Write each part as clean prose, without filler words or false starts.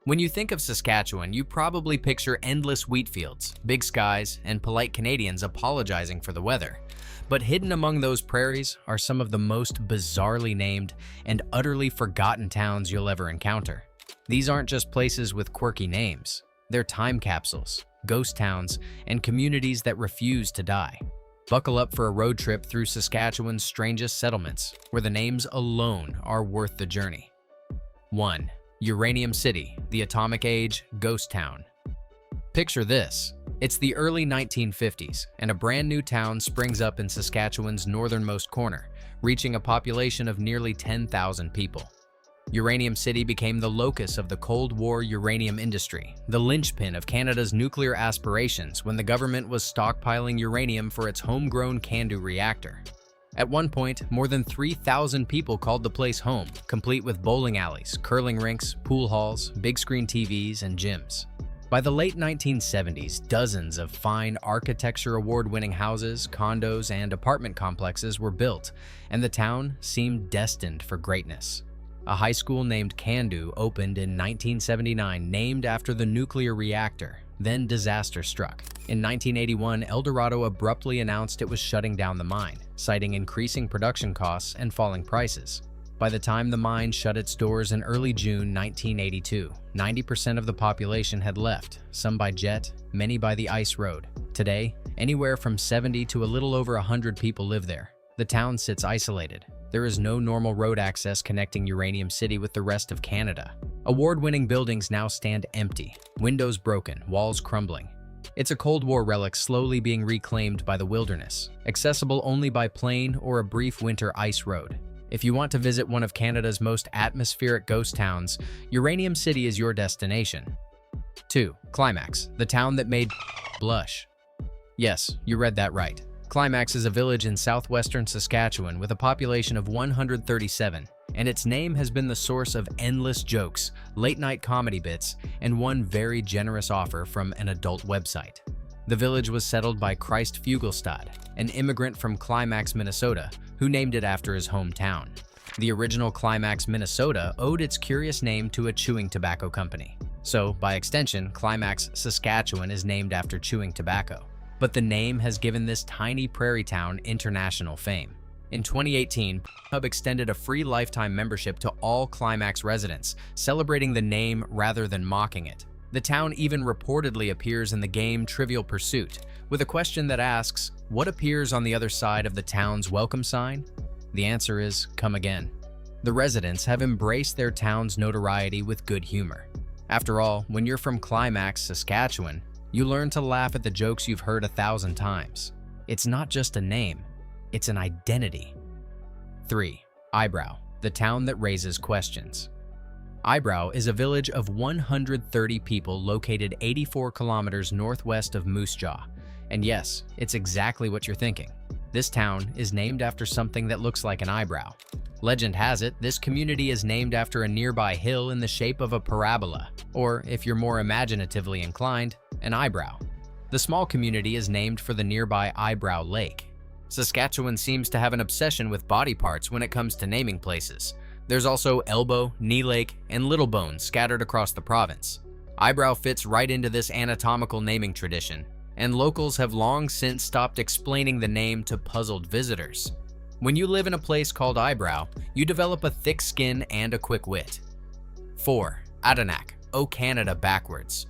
When you think of Saskatchewan, you probably picture endless wheat fields, big skies, and polite Canadians apologizing for the weather. But hidden among those prairies are some of the most bizarrely named and utterly forgotten towns you'll ever encounter. These aren't just places with quirky names. They're time capsules, ghost towns, and communities that refuse to die. Buckle up for a road trip through Saskatchewan's strangest settlements, where the names alone are worth the journey. 1. Uranium City, the Atomic Age Ghost Town. Picture this. It's the early 1950s, and a brand new town springs up in Saskatchewan's northernmost corner, reaching a population of nearly 10,000 people. Uranium City became the locus of the Cold War uranium industry, the linchpin of Canada's nuclear aspirations when the government was stockpiling uranium for its homegrown CANDU reactor. At one point, more than 3,000 people called the place home, complete with bowling alleys, curling rinks, pool halls, big-screen TVs, and gyms. By the late 1970s, dozens of fine Architecture Award-winning houses, condos, and apartment complexes were built, and the town seemed destined for greatness. A high school named CANDU opened in 1979, named after the nuclear reactor. Then disaster struck. In 1981, El Dorado abruptly announced it was shutting down the mine, citing increasing production costs and falling prices. By the time the mine shut its doors in early June 1982, 90% of the population had left, some by jet, many by the ice road. Today, anywhere from 70 to a little over 100 people live there. The town sits isolated. There is no normal road access connecting Uranium City with the rest of Canada. Award-winning buildings now stand empty, windows broken, walls crumbling. It's a Cold War relic slowly being reclaimed by the wilderness, accessible only by plane or a brief winter ice road. If you want to visit one of Canada's most atmospheric ghost towns, Uranium City is your destination. 2. Climax, the town that made blush. Yes, you read that right. Climax is a village in southwestern Saskatchewan with a population of 137, and its name has been the source of endless jokes, late-night comedy bits, and one very generous offer from an adult website. The village was settled by Christ Fugelstad, an immigrant from Climax, Minnesota, who named it after his hometown. The original Climax, Minnesota owed its curious name to a chewing tobacco company. So, by extension, Climax, Saskatchewan is named after chewing tobacco. But the name has given this tiny prairie town international fame. In 2018, Hub extended a free lifetime membership to all Climax residents, celebrating the name rather than mocking it. The town even reportedly appears in the game Trivial Pursuit, with a question that asks, what appears on the other side of the town's welcome sign? The answer is, come again. The residents have embraced their town's notoriety with good humor. After all, when you're from Climax, Saskatchewan, you learn to laugh at the jokes you've heard 1,000 times. It's not just a name, it's an identity. 3. Eyebrow, the town that raises questions. Eyebrow is a village of 130 people located 84 kilometers northwest of Moose Jaw. And yes, it's exactly what you're thinking. This town is named after something that looks like an eyebrow. Legend has it, this community is named after a nearby hill in the shape of a parabola, or if you're more imaginatively inclined, an eyebrow. The small community is named for the nearby Eyebrow Lake. Saskatchewan seems to have an obsession with body parts when it comes to naming places. There's also Elbow, Knee Lake, and Little Bones scattered across the province. Eyebrow fits right into this anatomical naming tradition, and locals have long since stopped explaining the name to puzzled visitors. When you live in a place called Eyebrow, you develop a thick skin and a quick wit. 4. Adenac, O Canada backwards.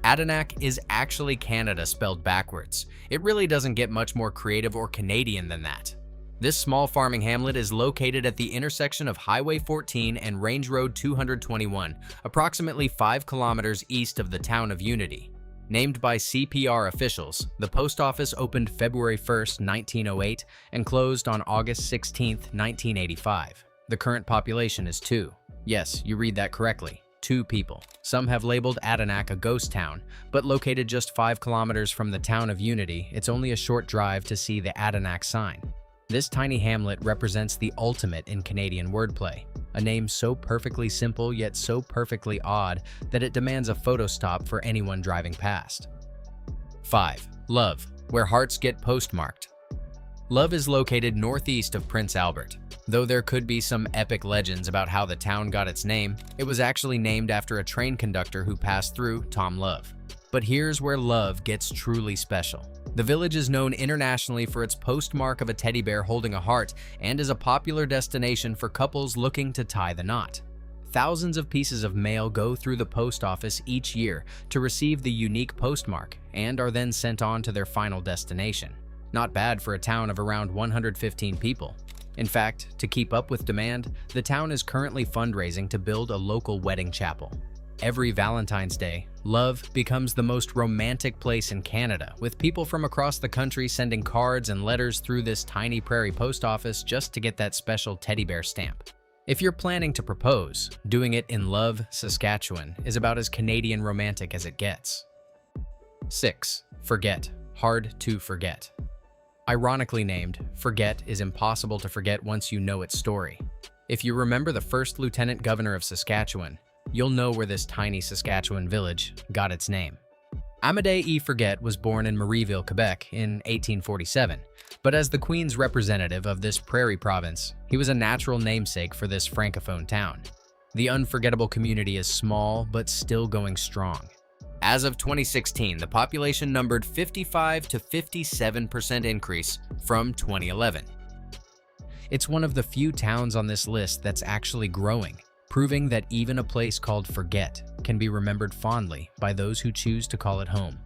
Adenac is actually Canada spelled backwards. It really doesn't get much more creative or Canadian than that. This small farming hamlet is located at the intersection of Highway 14 and Range Road 221, approximately 5 kilometers east of the town of Unity. Named by CPR officials, the post office opened February 1, 1908 and closed on August 16, 1985. The current population is 2. Yes, you read that correctly. 2 people. Some have labeled Adenac a ghost town, but located just 5 kilometers from the town of Unity, it's only a short drive to see the Adenac sign. This tiny hamlet represents the ultimate in Canadian wordplay, a name so perfectly simple yet so perfectly odd that it demands a photo stop for anyone driving past. 5. Love, where hearts get postmarked. Love is located northeast of Prince Albert. Though there could be some epic legends about how the town got its name, it was actually named after a train conductor who passed through, Tom Love. But here's where Love gets truly special. The village is known internationally for its postmark of a teddy bear holding a heart and is a popular destination for couples looking to tie the knot. Thousands of pieces of mail go through the post office each year to receive the unique postmark and are then sent on to their final destination. Not bad for a town of around 115 people. In fact, to keep up with demand, the town is currently fundraising to build a local wedding chapel. Every Valentine's Day, Love becomes the most romantic place in Canada, with people from across the country sending cards and letters through this tiny prairie post office just to get that special teddy bear stamp. If you're planning to propose, doing it in Love, Saskatchewan is about as Canadian romantic as it gets. 6. Forget. Hard to forget. Ironically named, Forget is impossible to forget once you know its story. If you remember the first Lieutenant Governor of Saskatchewan, you'll know where this tiny Saskatchewan village got its name. Adenac Forget was born in Marieville, Quebec in 1847, but as the Queen's representative of this prairie province, he was a natural namesake for this francophone town. The unforgettable community is small but still going strong. As of 2016, the population numbered 55 to 57% increase from 2011. It's one of the few towns on this list that's actually growing, proving that even a place called Forget can be remembered fondly by those who choose to call it home.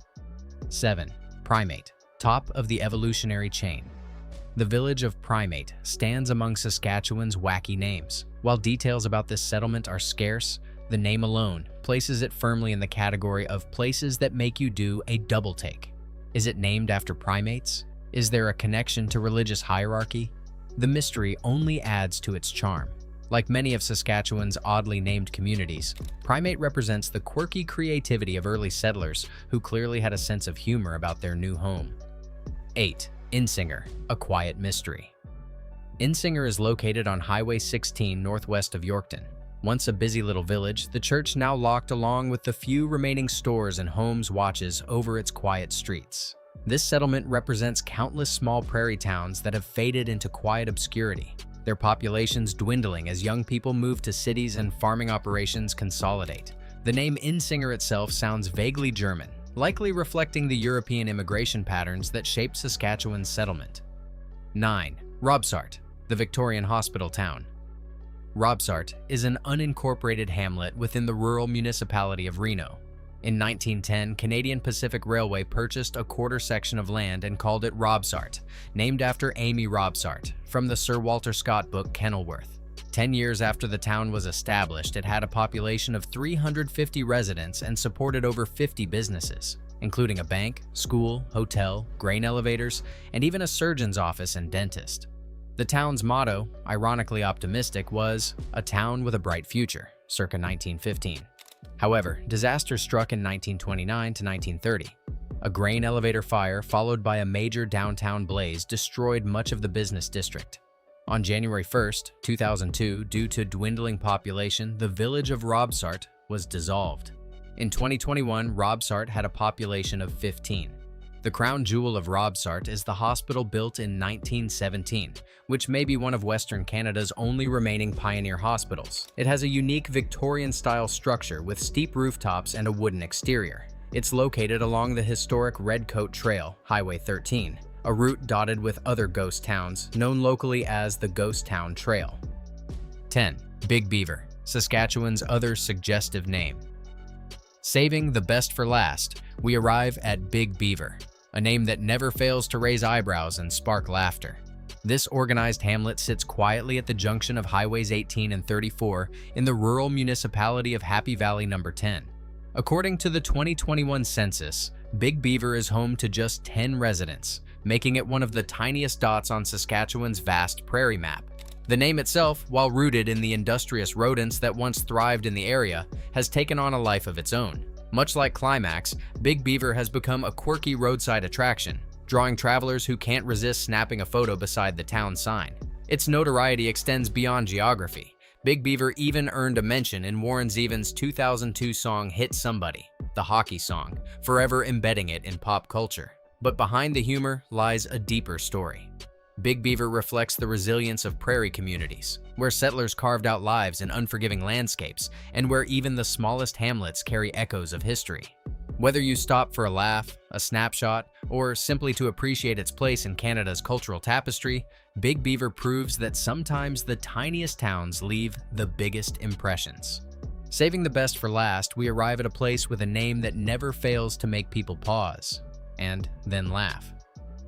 7. Primate, top of the evolutionary chain. The village of Primate stands among Saskatchewan's wacky names. While details about this settlement are scarce, the name alone places it firmly in the category of places that make you do a double take. Is it named after primates? Is there a connection to religious hierarchy? The mystery only adds to its charm. Like many of Saskatchewan's oddly named communities, Primate represents the quirky creativity of early settlers who clearly had a sense of humor about their new home. 8. Insinger, a quiet mystery. Insinger is located on Highway 16 northwest of Yorkton. Once a busy little village, the church now locked along with the few remaining stores and homes watches over its quiet streets. This settlement represents countless small prairie towns that have faded into quiet obscurity, their populations dwindling as young people move to cities and farming operations consolidate. The name Insinger itself sounds vaguely German, likely reflecting the European immigration patterns that shaped Saskatchewan's settlement. 9. Robsart, the Victorian hospital town. Robsart is an unincorporated hamlet within the rural municipality of Reno. In 1910, Canadian Pacific Railway purchased a quarter section of land and called it Robsart, named after Amy Robsart, from the Sir Walter Scott book Kenilworth. 10 years after the town was established, it had a population of 350 residents and supported over 50 businesses, including a bank, school, hotel, grain elevators, and even a surgeon's office and dentist. The town's motto, ironically optimistic, was "A town with a bright future," circa 1915. However, disaster struck in 1929 to 1930. A grain elevator fire followed by a major downtown blaze destroyed much of the business district. On January 1, 2002, due to dwindling population, the village of Robsart was dissolved. In 2021, Robsart had a population of 15. The crown jewel of Robsart is the hospital built in 1917, which may be one of Western Canada's only remaining pioneer hospitals. It has a unique Victorian-style structure with steep rooftops and a wooden exterior. It's located along the historic Redcoat Trail, Highway 13, a route dotted with other ghost towns, known locally as the Ghost Town Trail. 10. Big Beaver, Saskatchewan's other suggestive name. Saving the best for last, we arrive at Big Beaver, a name that never fails to raise eyebrows and spark laughter. This organized hamlet sits quietly at the junction of Highways 18 and 34 in the rural municipality of Happy Valley No. 10. According to the 2021 census, Big Beaver is home to just 10 residents, making it one of the tiniest dots on Saskatchewan's vast prairie map. The name itself, while rooted in the industrious rodents that once thrived in the area, has taken on a life of its own. Much like Climax, Big Beaver has become a quirky roadside attraction, drawing travelers who can't resist snapping a photo beside the town sign. Its notoriety extends beyond geography. Big Beaver even earned a mention in Warren Zevon's 2002 song Hit Somebody, the hockey song, forever embedding it in pop culture. But behind the humor lies a deeper story. Big Beaver reflects the resilience of prairie communities, where settlers carved out lives in unforgiving landscapes, and where even the smallest hamlets carry echoes of history. Whether you stop for a laugh, a snapshot, or simply to appreciate its place in Canada's cultural tapestry, Big Beaver proves that sometimes the tiniest towns leave the biggest impressions. Saving the best for last, we arrive at a place with a name that never fails to make people pause and then laugh.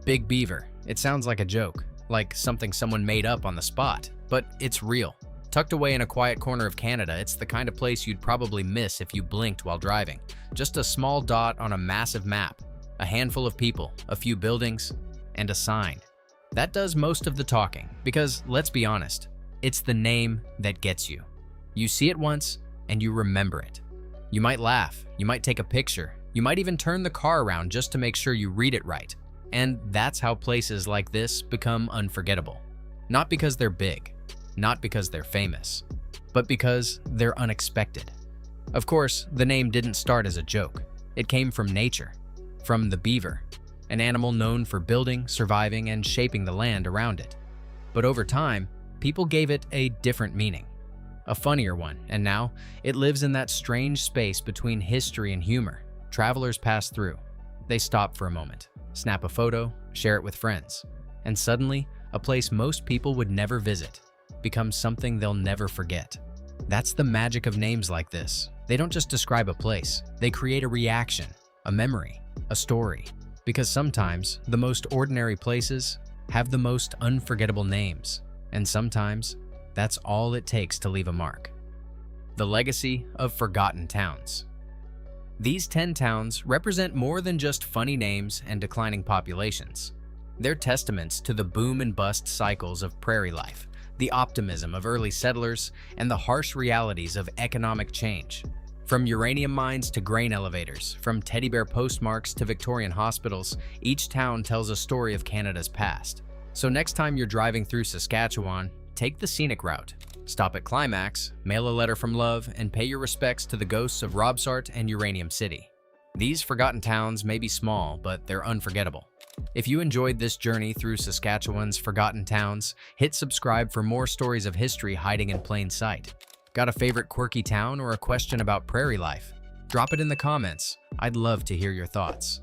Big Beaver. It sounds like a joke, like something someone made up on the spot, but it's real. Tucked away in a quiet corner of Canada, it's the kind of place you'd probably miss if you blinked while driving. Just a small dot on a massive map, a handful of people, a few buildings, and a sign. That does most of the talking, because let's be honest, it's the name that gets you. You see it once, and you remember it. You might laugh, you might take a picture, you might even turn the car around just to make sure you read it right. And that's how places like this become unforgettable. Not because they're big, not because they're famous, but because they're unexpected. Of course, the name didn't start as a joke. It came from nature, from the beaver, an animal known for building, surviving, and shaping the land around it. But over time, people gave it a different meaning, a funnier one, and now it lives in that strange space between history and humor. Travelers pass through. They stop for a moment, snap a photo, share it with friends, and suddenly, a place most people would never visit becomes something they'll never forget. That's the magic of names like this. They don't just describe a place, they create a reaction, a memory, a story. Because sometimes, the most ordinary places have the most unforgettable names, and sometimes, that's all it takes to leave a mark. The legacy of forgotten towns. These 10 towns represent more than just funny names and declining populations. They're testaments to the boom and bust cycles of prairie life, the optimism of early settlers, and the harsh realities of economic change. From uranium mines to grain elevators, from teddy bear postmarks to Victorian hospitals, each town tells a story of Canada's past. So next time you're driving through Saskatchewan, take the scenic route. Stop at Climax, mail a letter from love, and pay your respects to the ghosts of Robsart and Uranium City. These forgotten towns may be small, but they're unforgettable. If you enjoyed this journey through Saskatchewan's forgotten towns, hit subscribe for more stories of history hiding in plain sight. Got a favorite quirky town or a question about prairie life? Drop it in the comments. I'd love to hear your thoughts.